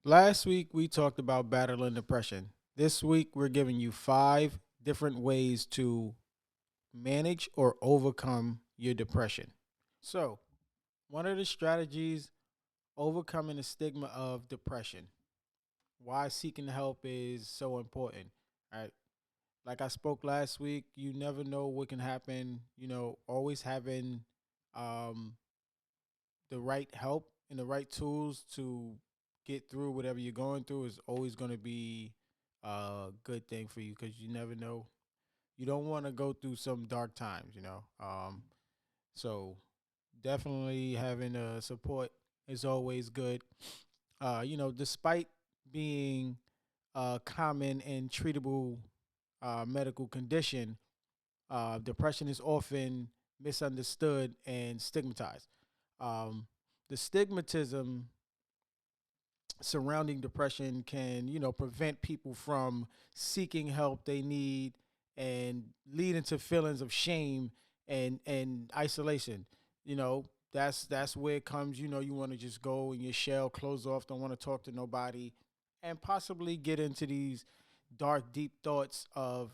Last week, we talked about battling depression. This week, we're giving you 5 different ways to manage or overcome your depression. So, one of the strategies overcoming the stigma of depression. Why seeking help is so important. Right? Like I spoke last week, you never know what can happen. Always having um, the right help and the right tools to get through whatever you're going through is always going to be a good thing for you because you never know. You don't want to go through some dark times. So definitely having support is always good. Despite being a common and treatable medical condition, depression is often misunderstood and stigmatized. Um, the stigmatism surrounding depression can, prevent people from seeking help they need and leading to feelings of shame and isolation. You know, that's where it comes. You want to just go in your shell, close off, don't want to talk to nobody, and possibly get into these dark, deep thoughts of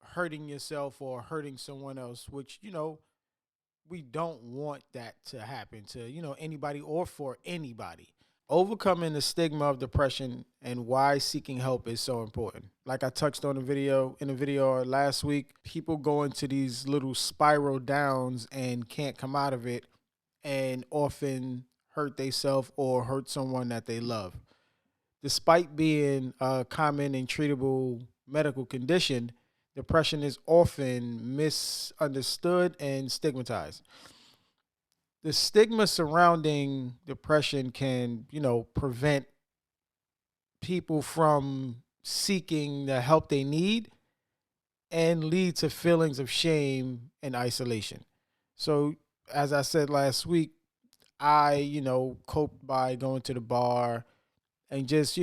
hurting yourself or hurting someone else, which we don't want that to happen to anybody or for anybody. Overcoming the stigma of depression and why seeking help is so important. Like I touched on in the video last week, people go into these little spiral downs and can't come out of it and often hurt themselves or hurt someone that they love. Despite being a common and treatable medical condition, depression is often misunderstood and stigmatized. The stigma surrounding depression can, prevent people from seeking the help they need and lead to feelings of shame and isolation. So, as I said last week, I, coped by going to the bar and just,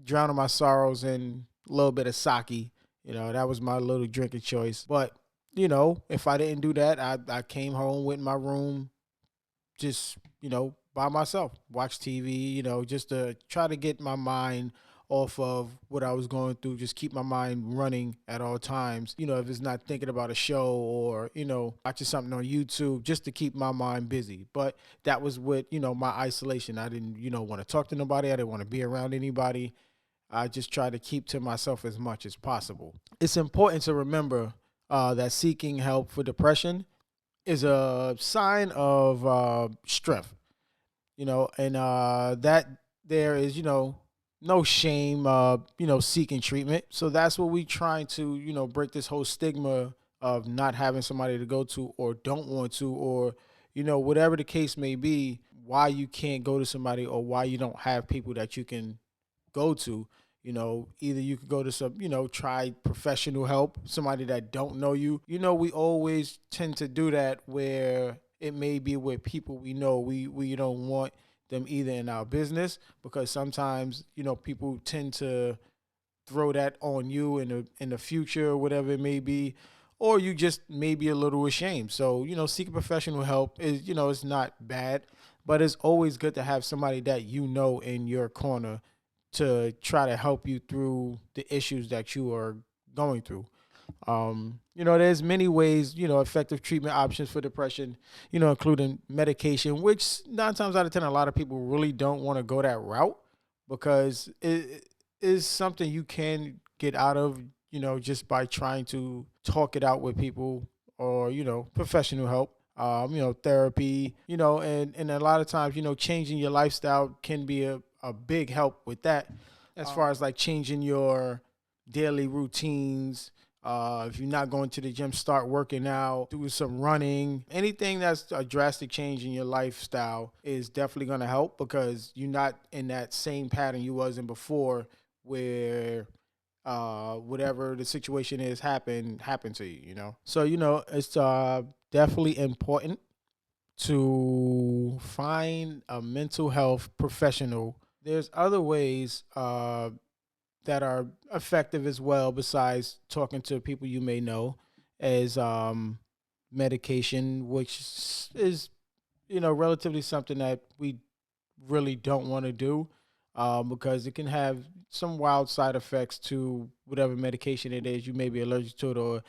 drowning my sorrows in a little bit of sake. That was my little drinking choice. But, if I didn't do that, I came home, went in my room, just by myself, watch TV, just to try to get my mind off of what I was going through, just keep my mind running at all times. If it's not thinking about a show or watching something on YouTube, just to keep my mind busy. But that was with my isolation. I didn't want to talk to nobody. I didn't want to be around anybody. I just tried to keep to myself as much as possible. It's important to remember that seeking help for depression is a sign of strength, and that there is, no shame, seeking treatment. So that's what we trying to, break this whole stigma of not having somebody to go to or don't want to, or, whatever the case may be, why you can't go to somebody or why you don't have people that you can go to. Either you could go to some, try professional help, somebody that don't know you. We always tend to do that where it may be with people we know. We don't want them either in our business because sometimes, people tend to throw that on you in the future, whatever it may be, or you just may be a little ashamed. So, seeking professional help is, it's not bad, but it's always good to have somebody that in your corner to try to help you through the issues that you are going through. There's many ways, effective treatment options for depression, including medication, which 9 times out of 10, a lot of people really don't want to go that route because it is something you can get out of, just by trying to talk it out with people or, professional help. Therapy, and a lot of times, changing your lifestyle can be a big help with that as far as like changing your daily routines. If you're not going to the gym, start working out, do some running. Anything that's a drastic change in your lifestyle is definitely going to help because you're not in that same pattern you was in before where whatever the situation is happened to you. So it's definitely important to find a mental health professional. There's other ways that are effective as well, besides talking to people you may know, as medication, which is relatively something that we really don't want to do. because it can have some wild side effects to whatever medication it is you may be allergic to it, or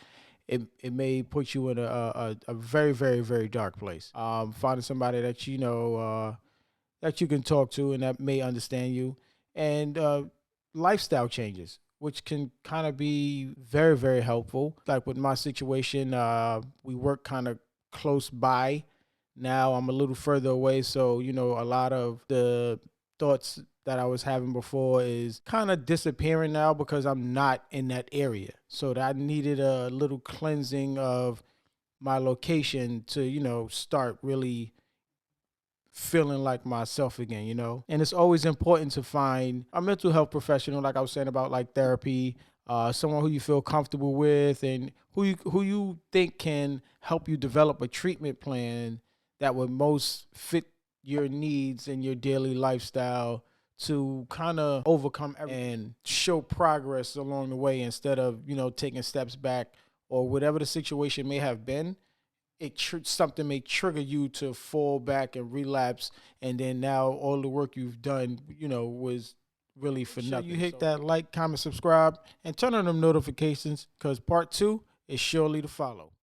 it may put you in a very, very, very dark place. Finding somebody that you know that you can talk to and that may understand you, and lifestyle changes, which can kind of be very, very helpful. Like with my situation, we work kind of close by. Now I'm a little further away, so you know a lot of the thoughts that I was having before is kind of disappearing now because I'm not in that area. So that I needed a little cleansing of my location to, you know, start really feeling like myself again, you know? And it's always important to find a mental health professional, like I was saying about like therapy, someone who you feel comfortable with and who you think can help you develop a treatment plan that would most fit your needs and your daily lifestyle to kind of overcome and show progress along the way instead of, you know, taking steps back or whatever the situation may have been. Something may trigger you to fall back and relapse, and then now all the work you've done, you know, was really for nothing. You hit that like, comment, subscribe, and turn on them notifications because part 2 is surely to follow.